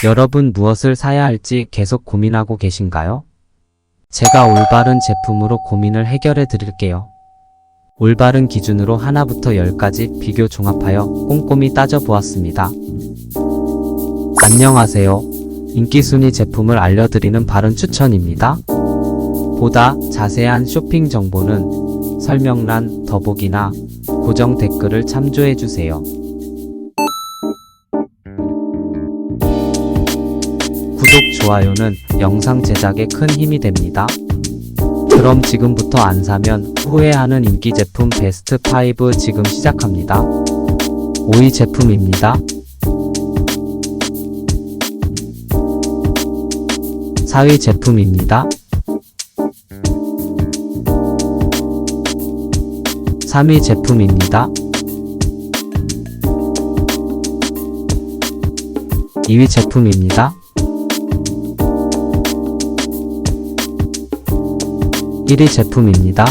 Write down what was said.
여러분 무엇을 사야 할지 계속 고민하고 계신가요? 제가 올바른 제품으로 고민을 해결해 드릴게요. 올바른 기준으로 하나부터 10까지 비교 종합하여 꼼꼼히 따져보았습니다. 안녕하세요. 인기순위 제품을 알려드리는 바른 추천입니다. 보다 자세한 쇼핑 정보는 설명란, 더보기나 고정 댓글을 참조해주세요. 구독, 좋아요는 영상 제작에 큰 힘이 됩니다. 그럼 지금부터 안 사면 후회하는 인기 제품 베스트 5 지금 시작합니다. 5위 제품입니다. 4위 제품입니다. 3위 제품입니다. 2위 제품입니다. 1위 제품입니다.